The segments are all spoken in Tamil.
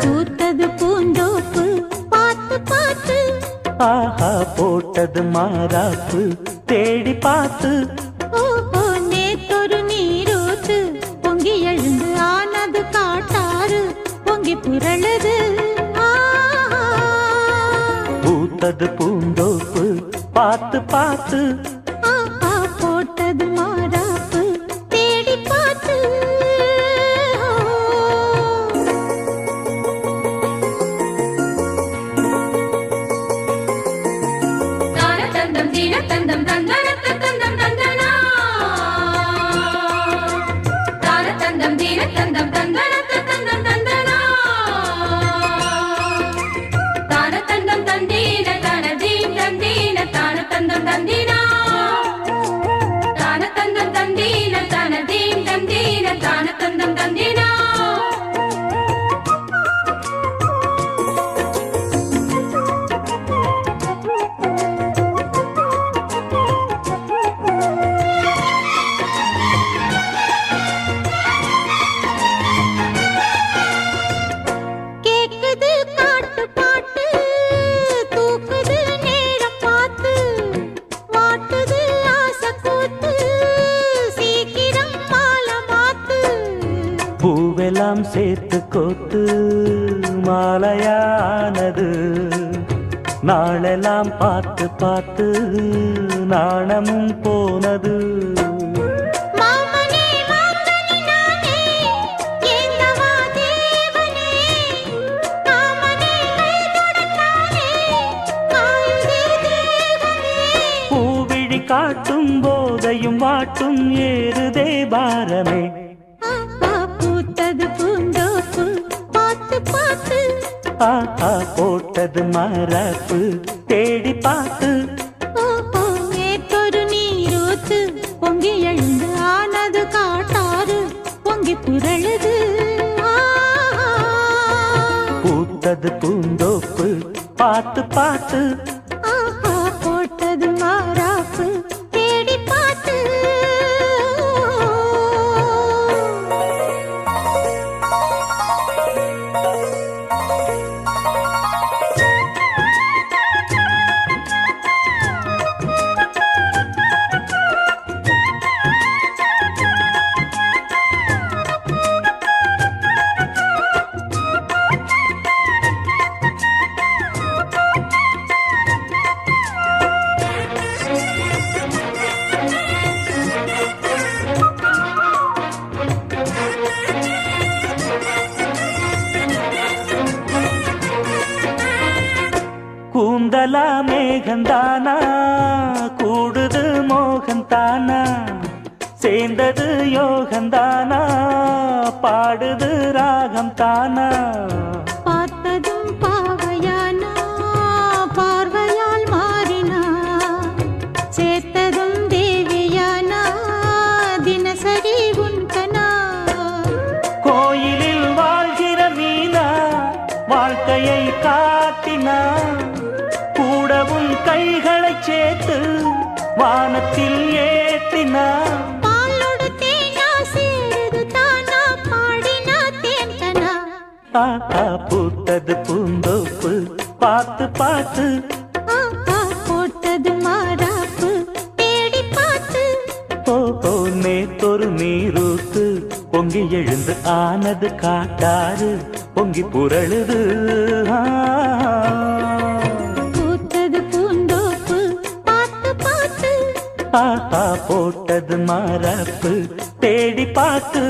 பூத்தது பூந்தோப்பு பார்த்து பார்த்து, ஆஹா போட்டது மாறாப்பு தேடி பார்த்து. ஓஹோ நேத்தொரு நீரூத்து பொங்கி எழுந்து ஆனது காட்டாறு பொங்கி புரளுது. பூத்தது பூந்தோப்பு பார்த்து பார்த்து, ஆஹா போட்டது மாறாப்பு தேடி பார்த்து. தானதந்தம் தீனதந்தம் தந்தனதந்தம் தந்தனா, தானதந்தம் தீனதந்தம் தந்தனதந்தம் தந்தனா, தானதந்தம் தந்தீன தனதீம் தந்தீன தானதந்தம் தந்தினா, தானதந்தம் தந்தீன தனதீம் தந்தீன தானதந்தம் தந்தினா. கேக்குது காட்டு பாட்டு தூக்குது நேரம் பார்த்து, மாட்டுது ஆசை கூத்து சீக்கிரம் மாலை மாத்து. பூவெல்லாம் சேர்த்து கோத்து மாலையானது, நாளெல்லாம் பார்த்து பார்த்து நாணமும் போனது. மாமனே மாங்கனி நானே ஏங்கவா தேவனே, மாமனே கைதொடத்தானே காயுதே தேவனே. பூவிழி காட்டும் போதையும் வாட்டும் ஏறுதே பாரமே. ஆஹா பூத்தது பூந்தோப்பு பார்த்து பார்த்து, ஆஹா போட்டது மரப்பு தேடி பார்த்து. ஓஹோ நேத்தொரு நீரூத்து பொங்கி எழுந்து ஆனது காட்டாறு பொங்கி புரளுது. பூத்தது பூந்தோப்பு பார்த்து பார்த்து, ஆஹா போட்டது மாறாப்பு தேடி பார்த்து. கூந்தலா மேகந்தானா கூடுது மோகந்தானா, சேர்ந்தது யோகந்தானா பாடுது ராகம் தானா. பார்த்ததும் பாவையானா பார்வையால் மாறினா, சேர்த்ததும் தேவியானா தினசரி உன்கனா. கோயிலில் வாழ்கிற மீனா வாழ்க்கையை காட்டினா, கூடவும் கைகளை சேர்த்து வானத்தில் ஏற்றினா. பாலோடு தேனா சேருது தானா பாடினா தேன்கனா. ஆஹா பூத்தது பூந்தோப்பு பார்த்து பார்த்து, ஆஹா போட்டது மாறாப்பு தேடி பார்த்து. ஓஹோ நேத்தொரு நீரூத்து பொங்கி எழுந்து ஆனது காட்டாறு பொங்கி புரளுது. பூத்தது பூந்தோப்பு பார்த்து பார்த்து, ஆஹா போட்டது மரப்பு தேடி பார்த்து.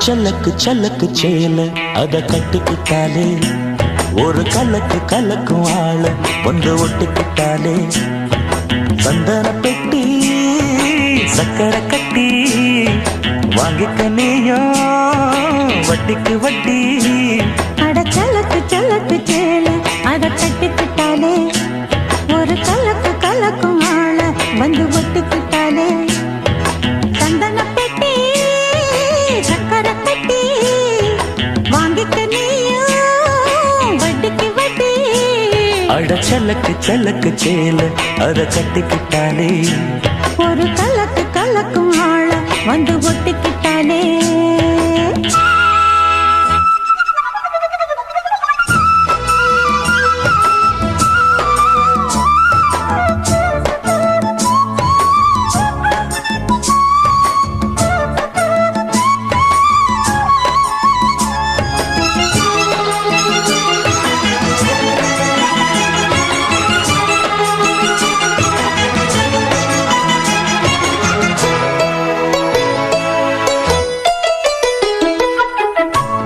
சல்லக்கு சல்லக்கு சேல அத கட்டிக்கிட்டாலே ஒரு கலக்கு கலக்கும் ஆள வந்து ஒட்டிக்கிட்டாலே சந்தன பெட்டி சக்கரை கட்டி வாங்கிக்க நீயும் வட்டிக்கு வட்டி. அட சலக்கு சலக்கு சேல அத கட்டிக்கிட்டாலே ஒரு கலக்கு கலக்கும் ஆள வந்து ஒட்டிக்கிட்டாலே சந்தன பெட்டி சக்கரை கட்டி வாங்கிக்க நீயும் வட்டிக்கு வட்டி. அட சல்லக்கு சல்லக்கு சேல அத கட்டிக்கிட்டாலே ஒரு கலக்கு கலக்கும் ஆள வந்து ஒட்டிக்கிட்டாலே.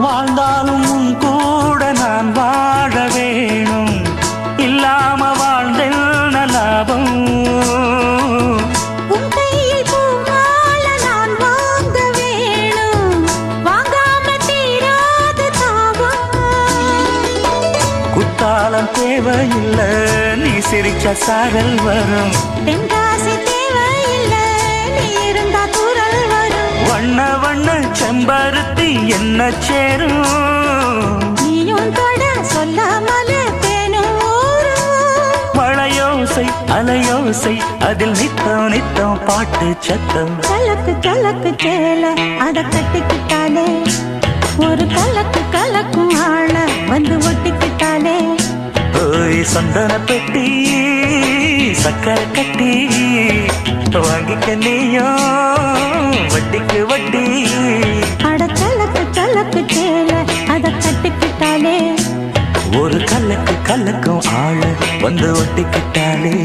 வாழ்ந்தாலும் உன் கூட நான் வாழ வேணும் இல்லாம வாழ்ந்தென்ன லாபம். உன் கையில் பூமாலை நான் வாங்க வேணும் வாங்காம தீராத தாபம். குத்தாலம் தேவையில்லை நீ சிரிச்ச சாரல் வரும். தென்காசி தேவையில்லை நீ இருந்தா தூரல் வரும். வண்ண வண்ண செம்பருத்தி என்ன சேரும். நீயும் தொட சொல்லாமல தேனும் ஊரும். மழையோசை அலையோசை அதில் நித்தம் நித்தம் பாட்டு சத்தம். கலக்கு கலக்கு சேல அத கட்டிக்கிட்டாலே ஒரு கலக்கு கலக்கும் ஆள வந்து ஒட்டிக்கிட்டாலே. ஓய் சந்தன பெட்டி சக்கரை கட்டி வாங்கிக்க நீயும் வட்டிக்கு வட்டி. அட கலக்கு கலக்கு சேல அத கட்டிக்கிட்டாலே ஒரு கலக்கு கலக்கும் ஆள வந்து ஒட்டிக்கிட்டாலே.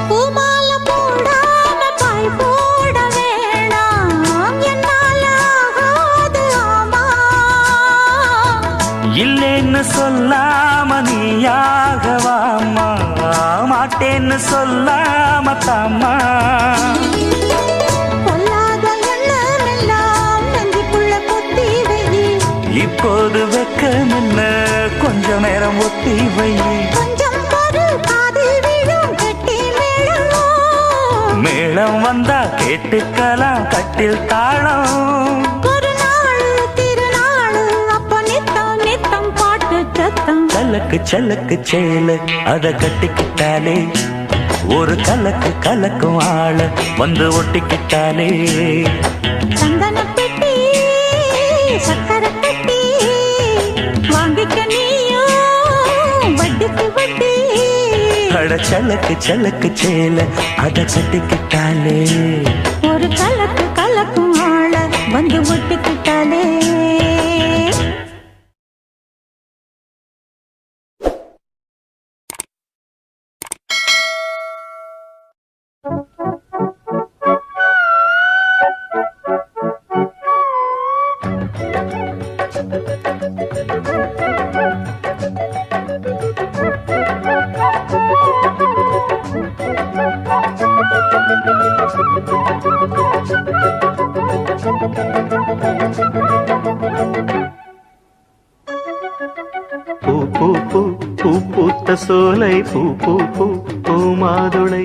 பூமாலை போடாம பாய் போட வேணாம் என்னால ஆகாது ஆமா. இல்லேன்னு சொல்லாம நீயாகவாமா மாட்டேன்னு சொல்லாம தாமா. பொல்லாத எண்ணமெல்லாம் நெஞ்சுக்குள்ள கொத்தி வை. இப்போது வெக்கமில்ல கொஞ்ச நேரம் ஒத்தி வை. கொஞ்சம் பொறு காதில் விழும் கெட்டி மேளம். மேளம் வந்தா கேட்டுக்கலாம் கட்டில் தாளம். ஒரு நாள் திருநாள் அப்ப நித்தம் நித்தம் பாட்டு சத்தம். சலக்கு சலக்கு சேல அத கட்டிக்கிட்டாலே ஒரு கலக்கு கலக்கும் ஆள வந்து ஒட்டிக்கிட்டாலே. சந்தன பெட்டி சக்கரை கட்டி வாங்கிக்க நீயும் வட்டிக்கு வட்டி. அட சலக்கு சலக்கு சேல அத கட்டிக்கிட்டாலே ஒரு கலக்கு கலக்கும் ஆள வந்து ஒட்டிக்கிட்டாலே. பூ பூ பூ பூ பூத்த சோலை பூ பூ பூ பூ மாதுளை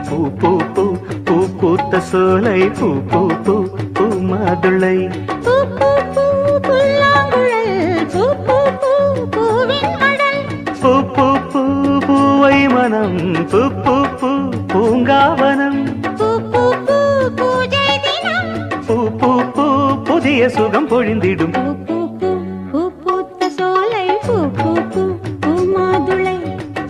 பூ பூ பூ பூ பூத்த சோலை பூ பூ பூ பூ மாதுளை. பூ பூ பூ புல்லாங்குழல் பூ பூ பூ பூவின் மடல். பூ பூ பூ மனம் பூ பூ பூ பூங்காவனம் பூ பூ பூ பூஜை தினம் பூ பூ பூ புதிய சுகம் பொழிந்திடும் பூ பூ பூ பூ பூத்த சோலை பூ பூ பூ பூ மாதுளை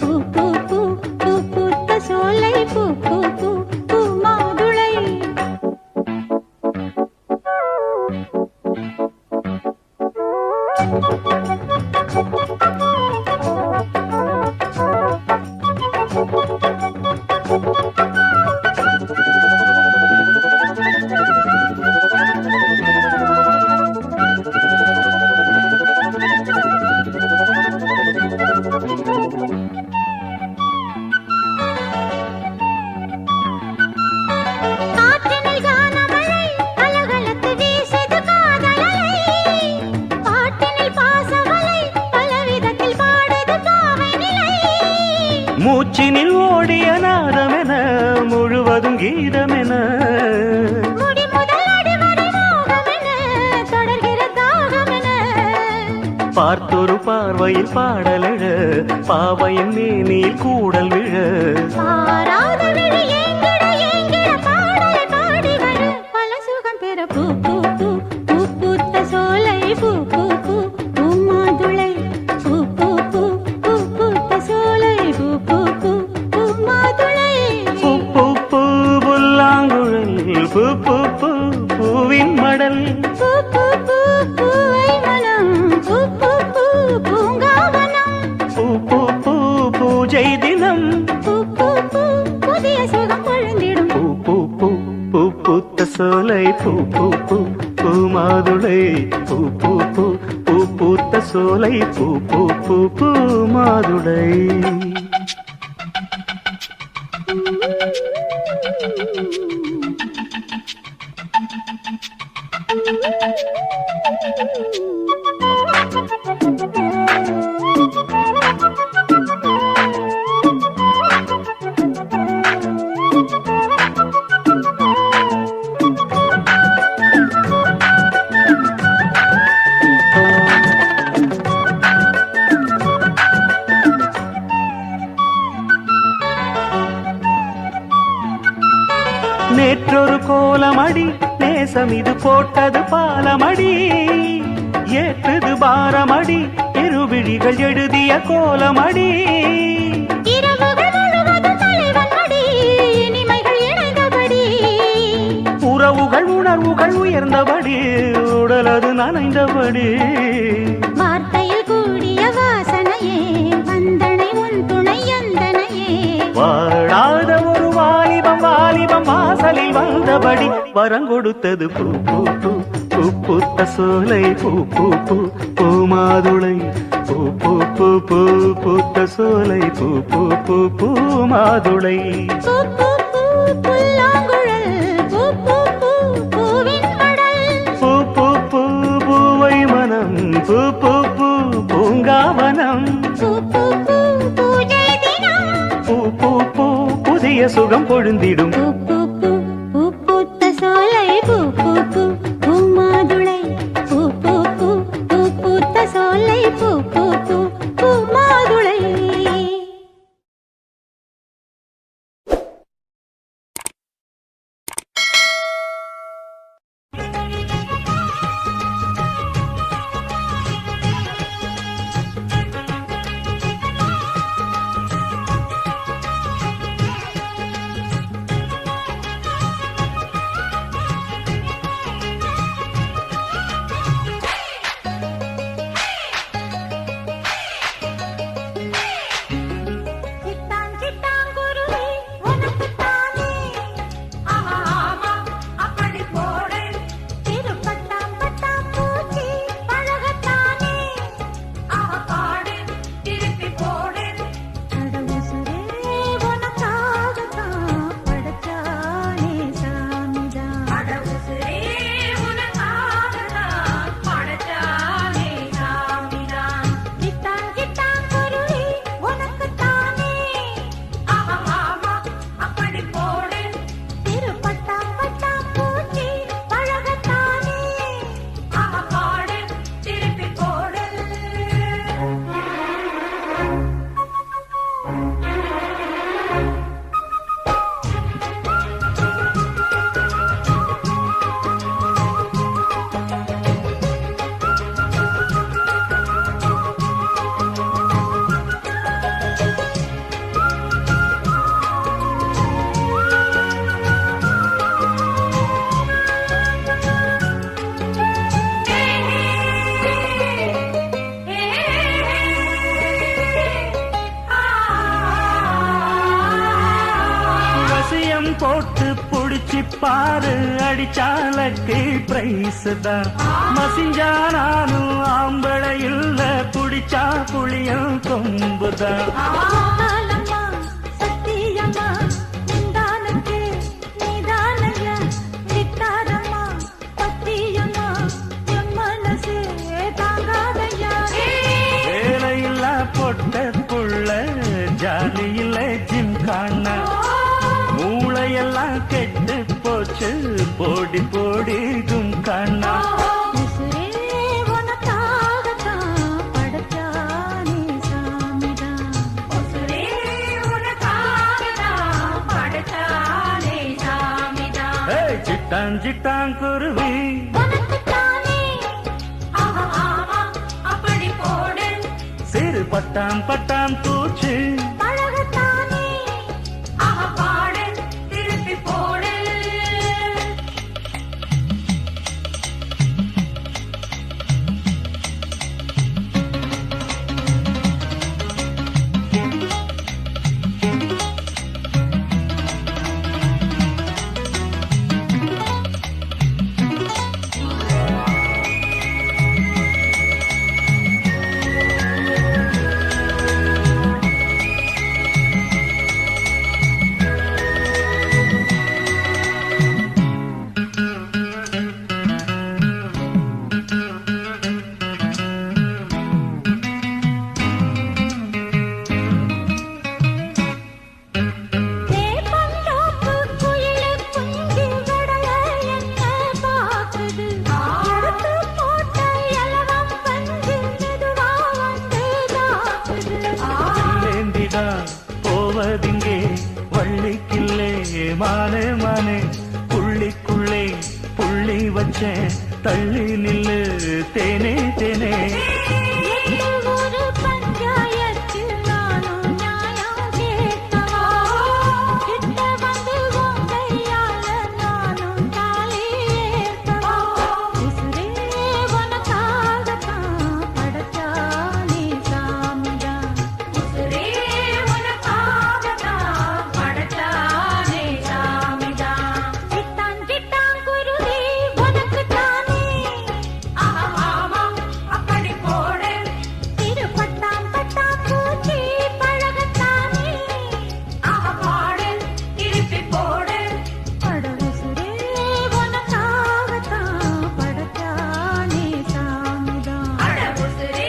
பூ பூ பூ பூ பூத்த சோலை பூ பூ பூ பூ மாதுளை காற்றினில் கானமழை கலகலத்து வீசுது காதலலை பாட்டினில் பாசமலை பலவிதத்தில் பாடுது பாவை நிலை மூச்சினில் ஓடிய நாதமென முழுவதும் கீதமென முடி முதல் அடிவரை மோகமென தொடர்கிற தாகமென பார்த்தொரு பார்வையில் பாடலழ பாவையின் மேனில் கூடல் விழ பாராத விழி ஏங்கிட ஏங்கிட பாடலை பாடி வர பல சுகம் பெற பூ பூ பூ பூ பூத்த சோலை பூ பூ பூ பூ மாதுளை பூ பூ பூ பூ பூத்த சோலை பூ பூ பூ பூ மாதுளை பூ பூ பூ புல்லாங்குழல் பூ பூ பூ பூவின் மடல் பூ பூ பூ பூவை மனம் பூ பூ பூ பூங்காவனம் பூ பூ பூ பூஜை தினம் பூ பூ பூ புதிய சுகம் பொழுந்திடும் பூ பூ பூ பூ பூத்த சோலை பூ பூ பூ பூ மாதுளை பூ பூ பூ பூ பூத்த சோலை பூ பூ பூ பூ மாதுளை நேற்றொரு கோலமடி நேசம் இது போட்டது பாலமடி ஏற்றுது பாரமடி இருவிழிகள் எழுதிய கோலமடி இரவுகள் முழுவதும் தலைவன் மடி இனிமைகள் இணைந்தபடி உறவுகள் உணர்வுகள் உயர்ந்தபடி உடலது நனைந்தபடி வார்த்தையில் கூடிய வாசனையே வந்தனை உன் துணை எந்தனையே வாழாத ஒரு வாலிபம் வாலிபம் வாசலில் வந்தபடி வரங்கொடுத்தது பூ பூ பூ பூ பூத்த சோலை பூ பூ பூ பூ மாதுளை பூ பூ பூ பூ பூத்த சோலை பூ பூ பூ பூ மாதுளை பூ பூ பூ புல்லாங்குழல் பூ பூ பூ பூவின் மடல் பூ பூ பூ பூவை மனம் பூ பூ பூ பூங்காவனம் பூ பூ பூ பூஜை தினம் பூ பூ பூ புதிய சுகம் பொழுந்திடும் பூ பூ பூ பூ பூத்த சோலை பூ பூ பூ பூ மாதுளை பூ பூ பூ பூ பூத்த சோலை பூ பூ பூ பூ மாதுளை போட்டு புடிச்சு பாரு அடிச்சாலக்கு பிரைஸ் தான் மசிஞ்சா நானும் ஆம்பளை இல்ல புடிச்சா புளியும் கொம்புதான் ஆலம்மா, சத்தியம்மா, நின்றானுக்கு நீதானையா, விட்டாரம்மா, பத்தியம்மா, என் மனசே தாங்காதையா. வேலையில்லா பொட்ட புள்ள ஜாலியில ஜிம் காண மூளையெல்லாம் கெட்டு போச்சு போடி போடி கும் காணா உசுரே உனக்காகத்தான் படைச்சானே சாமிதான். உசுரே உனக்காகத்தான் படைச்சானே சாமிதான். சிட்டான் சிட்டான் குருவி உனக்குத்தானே ஆஹா, ஆமா, அப்படி போடு. சிறு பட்டான் பட்டான் பூச்சி பழகத்தானே ஆஹா, பாடு, திருப்பி போடு. தேப்பந்தோப்பு குயிலு குஞ்சு கடலை என்ன பாக்குது. எடுத்து போட்ட இலவம் பஞ்சு மெதுவா வந்து தாக்குது. ஏந்திடா போவதிங்கே வள்ளிக்கில்லே மானே மானே புள்ளிக்குள்ளே புள்ளி வச்சேன் தள்ளி நில்லு தேனே தேனே எட்டு ஒரு பஞ்சாயத்தில் நானும் நியாயம் கேட்கவா. கிட்ட வந்து உன் கையால நானும் தாலி ஏற்கவா. உசுரே உனக்காகத்தான் படைச்சானே சாமிதான். உசுரே உனக்காகத்தான் படைச்சானே சாமிதான். சிட்டான் சிட்டான் குருவி உனக்குத்தானே. ஆஹா, ஆமா, அப்படி போடு. சிறு பட்டாம் பட்டாம் பூச்சி பழகத்தானே. ஆஹா, பாடு, திருப்பி போடு. படகுசுரே உனக்காகத்தான் படைச்சானே சாமிதான். அட உசுரே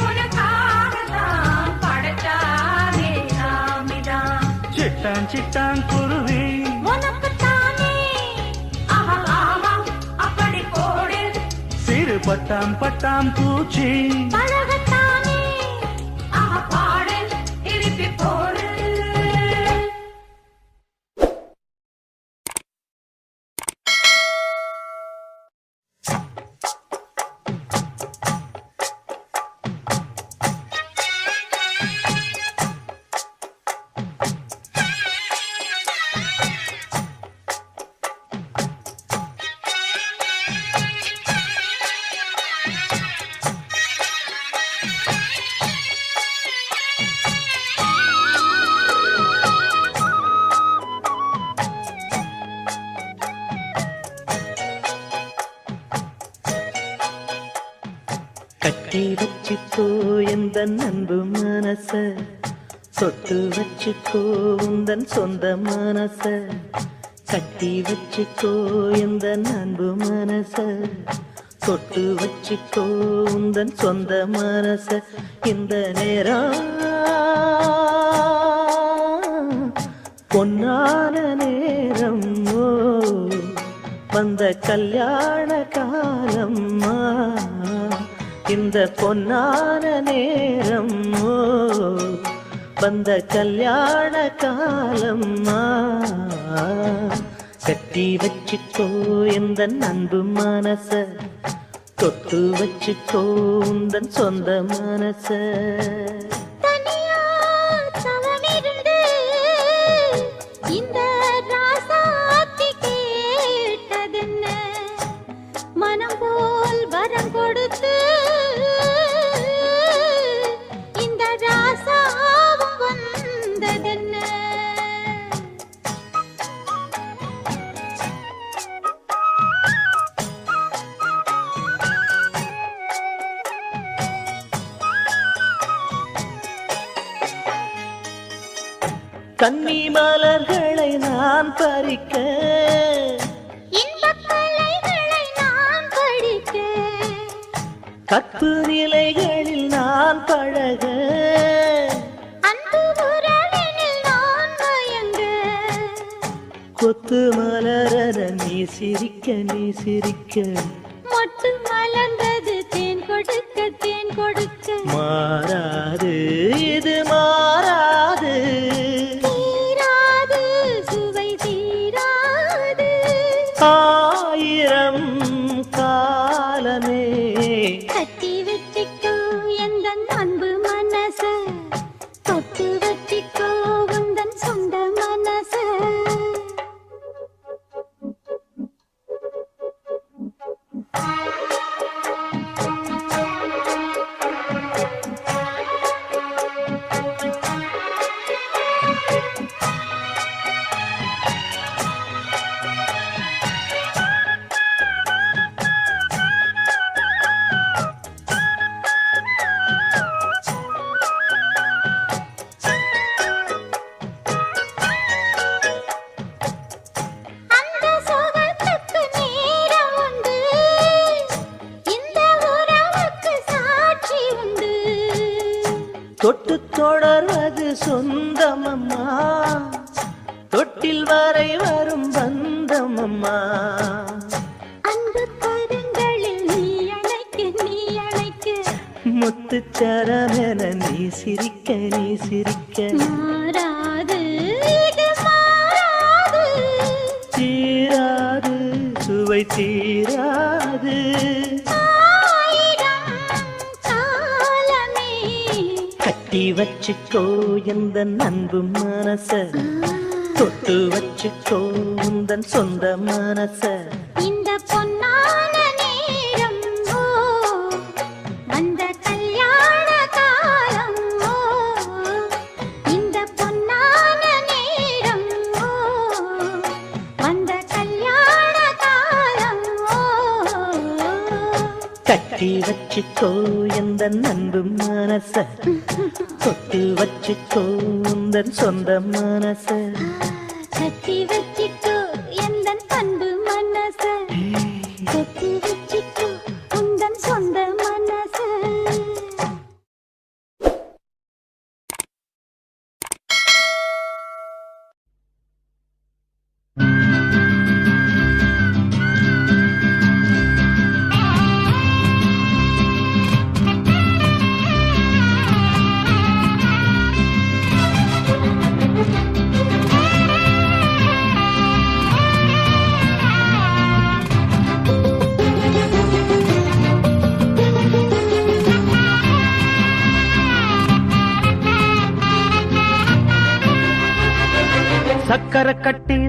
உனக்காகத்தான் படைச்சானே சாமிதான். சிட்டான் சிட்டான் குருவி உனக்குத்தானே. ஆஹா, ஆமா, அப்படி போடு. சிறு பட்டாம் பட்டாம் பூச்சி பழகத்தானே. ஆஹா, பாடு, திருப்பி போடு. கட்டி வச்சுக்கோ எந்த அன்பு மனச சொட்டு வச்சுக்கோ உந்தன் சொந்த மனச கட்டி வச்சுக்கோ எந்த அன்பு மனச சொட்டு வச்சுக்கோ உந்தன் சொந்த மனச இந்த நேரம் பொன்னான நேரம் ஓ வந்த கல்யாண காலம்மா இந்த பொன்னான நேரம் ஓ வந்த கல்யாண காலம்மா கட்டி வச்சுக்கோ எந்த அன்பு மனச தொட்டு வச்சுக்கோ உந்தன் சொந்த மனச தனியா தவமிருந்து இந்த ராசாத்தி கேட்டதென்ன மனம் போல் வரம் கொடுத்து இந்த ராசாவும் வந்ததென்ன கன்னி மலர்களை நான் பறிக்க, இன்பக் கலைகளை நான் படிக்க, கற்பு நிலைகளில் நான் பழக, அன்பு உறவினில் நான் மயங்க, கொத்து மலர நீ சிரிக்க நீ சிரிக்க, மொட்டு மலர்ந்தது தேன் கொடுக்க தேன் கொடுக்க, மாறாது இது மாறாது, தீராது சுவை தீராது, ஆயிரம் காலமே கட்டி வச்சிக்கோ எந்தன் அன்பு மனச, தொட்டு வச்சிக்கோ உந்தன் சொந்த மனச. அந்த சுகத்துக்கு நேரம் உண்டு, இந்த உறவுக்கு சாட்சி உண்டு, தொட்டு தொடர்வது சொந்தமம்மா, தொட்டில் வரை வரும் பந்தமம்மா, அன்பு கரங்களில் நீ அணைக்க நீ அணைக்க, முத்துச்சரமென நீ சிரிக்க நீ சிரிக்க, மாறாது இது மாறாது, தீராது சுவை தீராது, ஆயிரம் காலமே கட்டி வச்சுக்கோ எந்த அன்பு மனச, தொட்டு வச்சுக்கோ உந்தன் சொந்த மனச, இந்த பொன்னான நேரம் ஓ வந்த கல்யாண காலம் ஓ, இந்த பொன்னான நேரம் ஓ வந்த கல்யாண காலம் ஓ, கட்டி வச்சுக்கோ எந்த அன்பு மனச, தொட்டு வச்சுக்கோ உந்தன் சொந்த மனச, கட்டி வச்சிக்கோ எந்தன் அன்பு மனச, தொட்டு வச்சிக்கோ உந்தன் சொந்த மனச.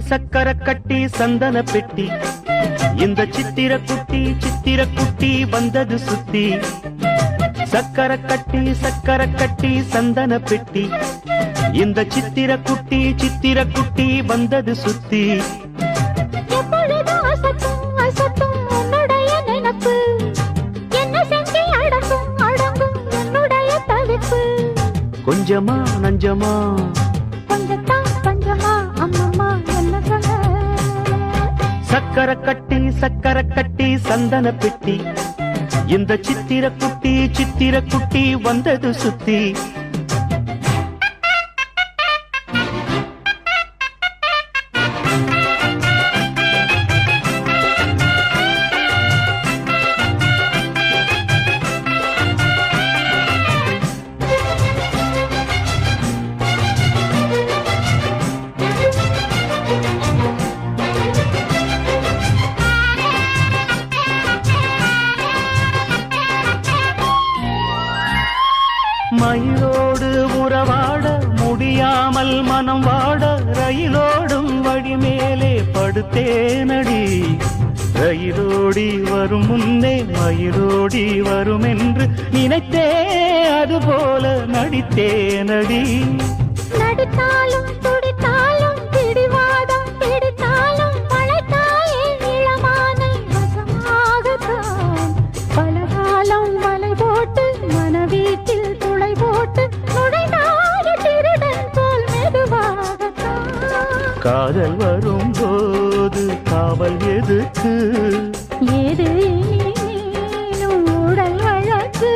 சக்கர கட்டி சந்தன பெட்டி, இந்த சித்திர குட்டி வந்தது சுத்தி, சக்கர கட்டி சந்தன பெட்டி, இந்த சித்திர குட்டி வந்தது சுத்தி, எப்பொழுதும் அசத்தும் அசத்தும் உன்னுடைய நினைப்பு, என்ன செஞ்சு அடங்கும் அடங்கும் உன்னுடைய தவிப்பு, கொஞ்சமா நஞ்சமா கொஞ்சத்தான் பஞ்சமா அம்மம்மா என்ன சொல்ல, சக்கர கட்டி சந்தன பெட்டி, இந்த சித்திர குட்டி வந்தது சுத்தி, மயிலோடு உறவாட முடியாமல் மனம் வாட, ரயிலோடும் வழி மேலே படுத்தேனடி, ரயிலோடி வரும் முன்னே மயிலோடி வரும் என்று நினைத்தே, அதுபோல நடித்தேனடி, நடித்தாலும் துடித்தாலும் பிடிவாதம் பிடித்தாலும் மழைத்தாயே இளமானை வசமாகத்தான், பலகாலம் வலை போட்டு மனவீட்டில் துளை போட்டு நுழைந்தாய திருடன் போல் மெதுவாக காதல் வரும்போது காவல் எதுக்கு? ஏது இனிமேலும் உடல் வழக்கு.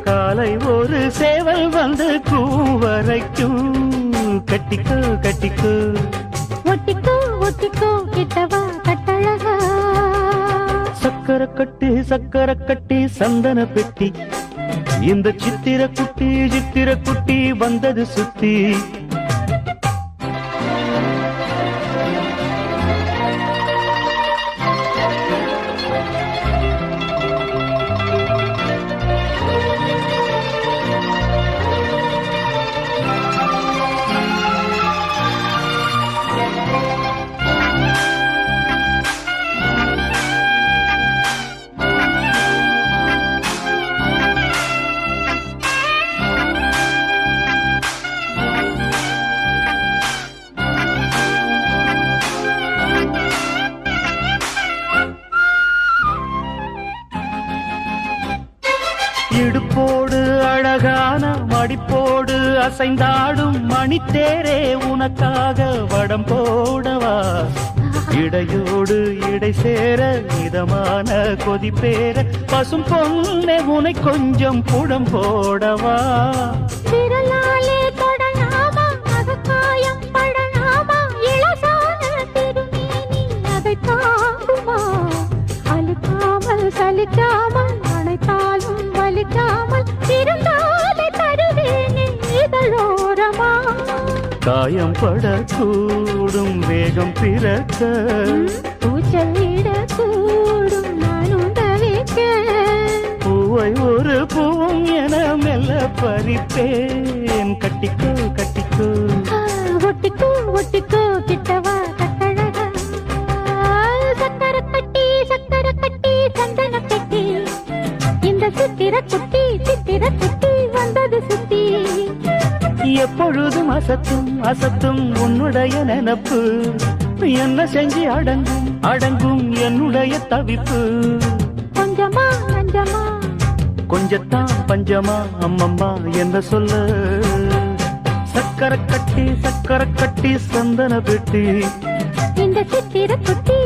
காலை ஒரு சேவல் வந்து கூவரைக்கும். கட்டிக்கோ கட்டிக்கோ ஒட்டிக்கோ ஒட்டிக்கோ கிட்டவா கட்டழகா. சக்கர கட்டி சந்தன பெட்டி. இந்த சித்திர குட்டி வந்தது சுத்தி. இடுப்போடு அழகான மடிப்போடு அசைந்தாடும் மணித்தேரே உனக்காக வடம் போடவா. இடையோடு இடை சேர இதமான கொதிப்பேர பசும் பொண்ணே உனை கொஞ்சம் புடம் போடவா. விரலாலே தொடலாமா அகக்காயம் படலாமா. இளசான திருமேனி அதை தாங்குமா. அழுக்காமல் சலிக்காமல் அணைத்தாலும் வலிக்காமல் இருந்தாலே தருவேனே இதழோரமா. காயம் படக்கூடும் வேகம் பிறக்க. பூச்சலிடக்கூடும் நானும் தவிக்க. பூவை ஒரு பூவும் என மெல்ல பறிப்பேன். கட்டிக்கோ கட்டிக்கோ ஒட்டிக்கோ ஒட்டிக்கோ கிட்டவா கட்டழகா. சக்கர கட்டி சந்தன பெட்டி. இந்த சித்திர குட்டி வந்தது சுத்தி. எப்பொழுதும் அசத்தும் உன்னுடைய நினப்பு. என்ன செஞ்சு அடங்கும் என்னுடைய தவிப்பு. கொஞ்சமா நஞ்சமா கொஞ்சத்தான் பஞ்சமா அம்மம்மா என்ன சொல்ல. சக்கர கட்டி சந்தன பெட்டி. இந்த சித்திர குட்டி